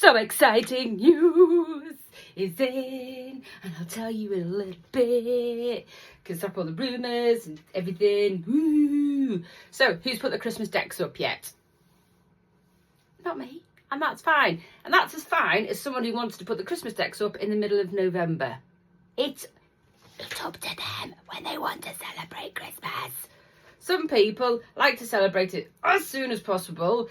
some exciting news is in, and I'll tell you in a little bit, because up all the rumours and everything. Woo! So, who's put the Christmas decks up yet? Not me. And that's fine. And that's as fine as someone who wants to put the Christmas decks up in the middle of November. It's up to them when they want to celebrate Christmas. Some people like to celebrate it as soon as possible,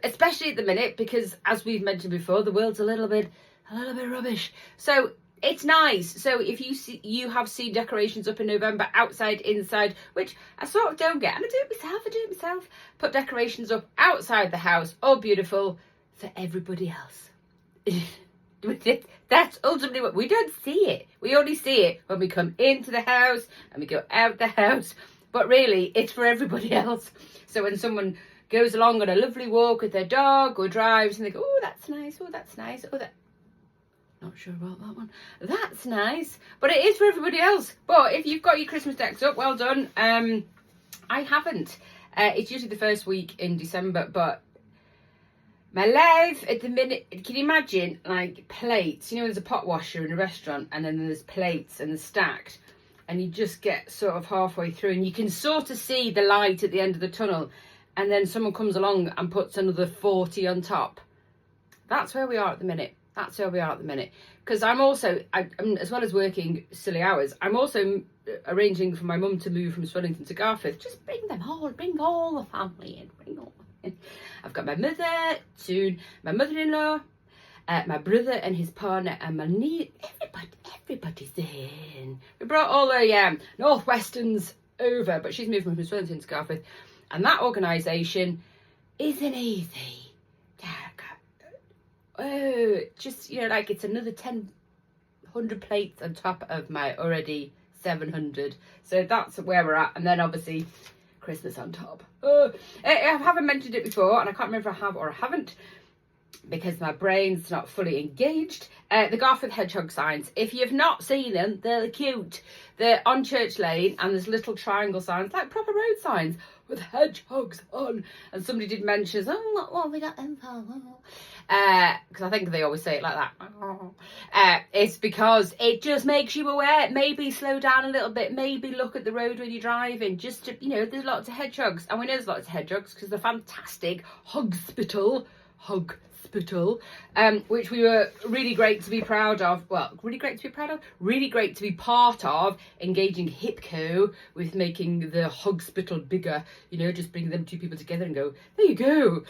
especially at the minute, because as we've mentioned before, the world's a little bit rubbish. So it's nice. So if you have seen decorations up in November, outside, inside, which I sort of don't get, and I do it myself, put decorations up outside the house, all beautiful, for everybody else. That's ultimately what we don't see it. We only see it when we come into the house and we go out the house. But really, it's for everybody else. So when someone goes along on a lovely walk with their dog or drives and they go, oh, that's nice, oh, that's nice, oh, that... Not sure about that one. That's nice. But it is for everybody else. But if you've got your Christmas decks up, well done. I haven't. It's usually the first week in December, but my life at the minute, can you imagine, like, plates? You know, there's a pot washer in a restaurant and then there's plates and they're stacked. And you just get sort of halfway through and you can sort of see the light at the end of the tunnel. And then someone comes along and puts another 40 on top. That's where we are at the minute. That's where we are at the minute. Because I'm also, as well as working silly hours, I'm also arranging for my mum to move from Swellington to Garforth. Just bring all the family in, bring all in. I've got my mother, soon my mother-in-law, my brother and his partner, and my niece. Everybody's in. We brought all the Northwesterns over, but she's moving from Swellington to Garforth. And that organisation isn't easy. Oh, just, you know, like it's another 100 plates on top of my already 700. So that's where we're at. And then obviously Christmas on top. I haven't mentioned it before, and I can't remember if I have or I haven't, because my brain's not fully engaged. The Garforth hedgehog signs. If you've not seen them, they're cute. They're on Church Lane, and there's little triangle signs, like proper road signs, with hedgehogs on. And somebody did mention, oh, what have we got them for? Because I think they always say it like that. It's because it just makes you aware. Maybe slow down a little bit. Maybe look at the road when you're driving. Just to, you know, there's lots of hedgehogs. And we know there's lots of hedgehogs because they're fantastic. Hogspital, which we were really great to be proud of. Well, really great to be part of, engaging HIPCO with making the Hogspital bigger, you know, just bringing them two people together and go, there you go,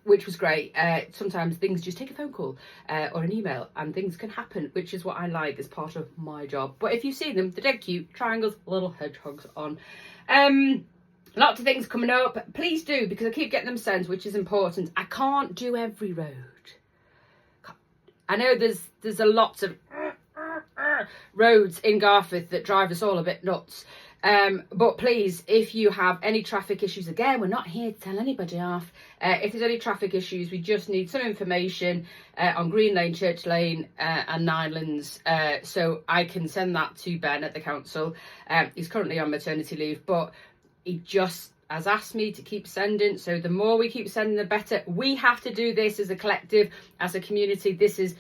which was great. Sometimes things just take a phone call or an email and things can happen, which is what I like as part of my job. But if you've seen them, they're dead cute, triangles, little hedgehogs on. Lots of things coming up. Please do, because I keep getting them sent, which is important. I can't do every road. I know there's a lot of roads in Garforth that drive us all a bit nuts. But please, if you have any traffic issues, again, we're not here to tell anybody off. If there's any traffic issues, we just need some information on Green Lane, Church Lane and Nylands, so I can send that to Ben at the council. He's currently on maternity leave, but he just has asked me to keep sending. So the more we keep sending, the better. We have to do this as a collective, as a community. This is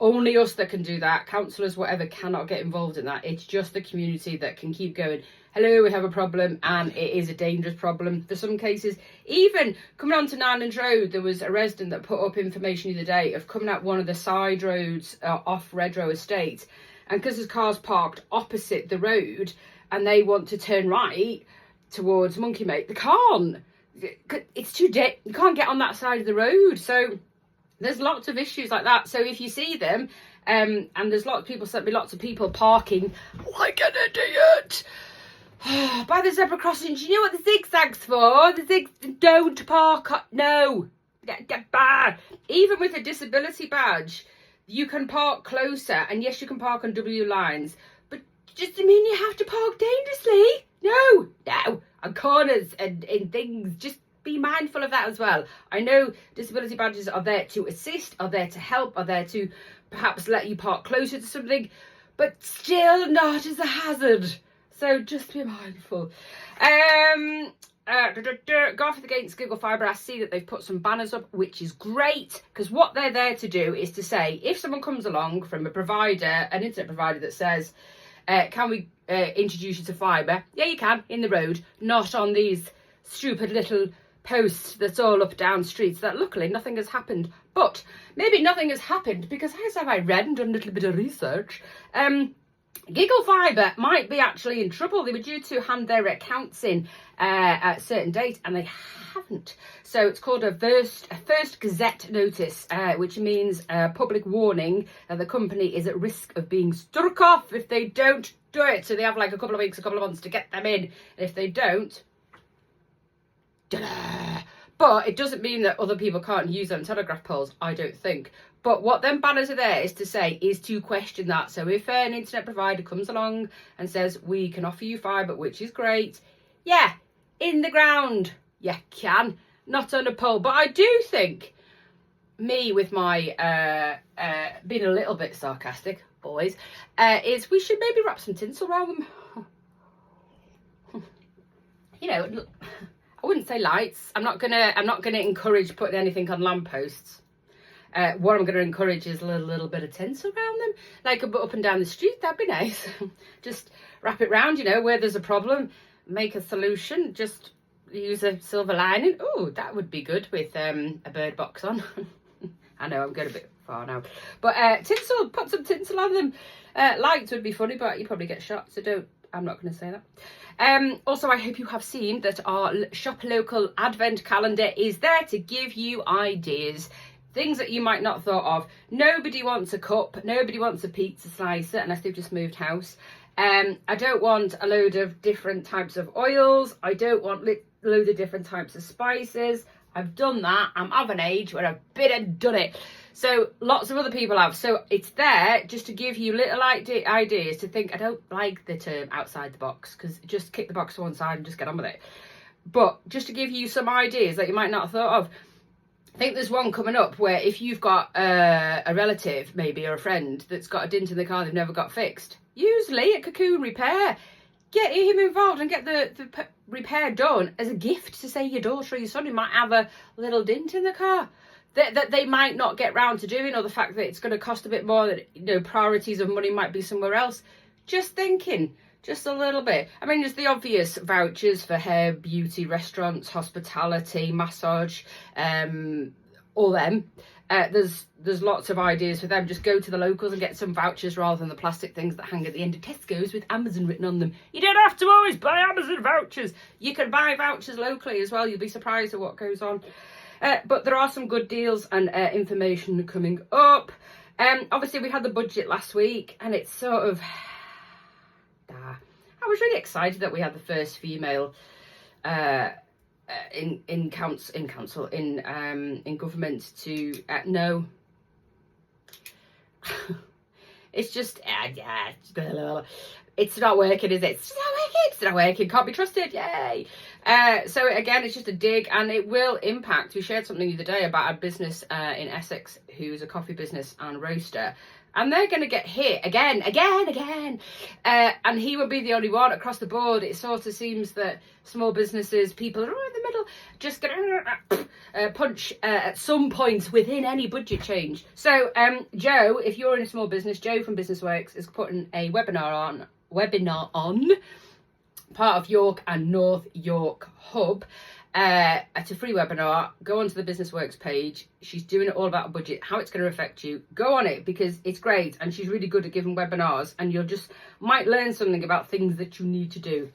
only us that can do that. Councillors, whatever, cannot get involved in that. It's just the community that can keep going. Hello, we have a problem, and it is a dangerous problem for some cases. Even coming onto Nylands Road, there was a resident that put up information the other day of coming out one of the side roads off Redrow Estate, and because there's cars parked opposite the road and they want to turn right towards Monkey Mate, they can't. It's too dead. You can't get on that side of the road. So there's lots of issues like that. So if you see them, and there's lots of people parking like an idiot by the zebra crossings. You know what the zigzag's for? Don't park. No. Get back. Even with a disability badge, you can park closer. And yes, you can park on W lines. But just I mean you have to park dangerously. No, and corners and things, just be mindful of that as well. I know disability badges are there to assist, are there to help, are there to perhaps let you park closer to something, but still not as a hazard. So just be mindful. Garforth against Giggle Fibre. I see that they've put some banners up, which is great, because what they're there to do is to say, if someone comes along from a provider, an internet provider that says, can we introduce you to fibre? Yeah, you can, in the road, not on these stupid little posts that's all up down streets that luckily nothing has happened. But maybe nothing has happened because, as have I read and done a little bit of research, Giggle Fibre might be actually in trouble. They were due to hand their accounts in at a certain date and they haven't. So it's called a first Gazette notice, which means a public warning that the company is at risk of being struck off if they don't do it. So they have like a couple of weeks, a couple of months to get them in. And if they don't, ta-da! But it doesn't mean that other people can't use them telegraph poles, I don't think. But what them banners are there is to say, is to question that. So if an internet provider comes along and says, we can offer you fibre, which is great, yeah, in the ground, you can, not on a pole. But I do think, me with my being a little bit sarcastic, always, is we should maybe wrap some tinsel around them. You know, I wouldn't say lights. I'm not gonna encourage putting anything on lampposts. What I'm gonna encourage is a little bit of tinsel around them, like up and down the street. That'd be nice. Just wrap it round, you know, where there's a problem, make a solution. Just use a silver lining. Oh, that would be good with a bird box on. I know I'm going a bit far now, but tinsel. Put some tinsel on them. Lights would be funny, but you probably get shot. So don't. I'm not going to say that. Also, I hope you have seen that our Shop Local Advent calendar is there to give you ideas, things that you might not have thought of. Nobody wants a cup, nobody wants a pizza slicer unless they've just moved house. I don't want a load of different types of oils. I don't want a load of different types of spices. I've done that. I'm of an age where I've been and done it. So lots of other people have. So it's there just to give you little ideas to think. I don't like the term outside the box because just kick the box to one side and just get on with it. But just to give you some ideas that you might not have thought of. I think there's one coming up where if you've got a relative maybe or a friend that's got a dent in the car they've never got fixed, use Lee at Cocoon Repair. Get him involved and get the repair done as a gift to say your daughter or your son who might have a little dent in the car that they might not get round to doing, or the fact that it's going to cost a bit more, that, you know, priorities of money might be somewhere else. Just thinking, just a little bit. I mean, there's the obvious vouchers for hair, beauty, restaurants, hospitality, massage, all them. There's lots of ideas for them. Just go to the locals and get some vouchers rather than the plastic things that hang at the end of Tesco's with Amazon written on them. You don't have to always buy Amazon vouchers. You can buy vouchers locally as well. You'll be surprised at what goes on. But there are some good deals and information coming up. Obviously, we had the budget last week, and it's sort of... I was really excited that we had the first female in government to no. It's just it's not working, is it? It's not working. Can't be trusted. Yay. So again, it's just a dig, and it will impact. We shared something the other day about a business in Essex who's a coffee business and roaster, and they're going to get hit again. And he won't be the only one across the board. It sort of seems that small businesses, people are in the middle, just going to punch at some point within any budget change. So Joe, if you're in a small business, Joe from BusinessWorks is putting a webinar on part of York and North York Hub. It's a free webinar. Go onto the BusinessWorks page. She's doing it all about budget, how it's going to affect you. Go on it because it's great, and she's really good at giving webinars, and you'll just might learn something about things that you need to do.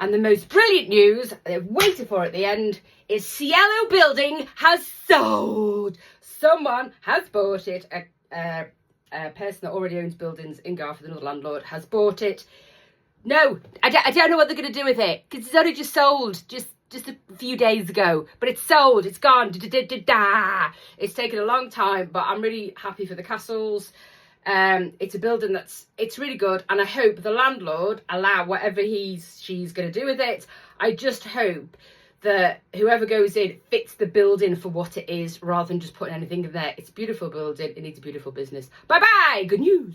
And the most brilliant news they've waited for at the end is Cielo Building has sold. Someone has bought it. A person that already owns buildings in Garforth, another landlord, has bought it. No, I don't know what they're going to do with it because it's only just sold just a few days ago. But it's sold. It's gone. It's taken a long time, but I'm really happy for the Castles. It's a building it's really good, and I hope the landlord allow whatever she's going to do with it. I just hope that whoever goes in fits the building for what it is rather than just putting anything in there. It's a beautiful building. It needs a beautiful business. Bye bye. Good news.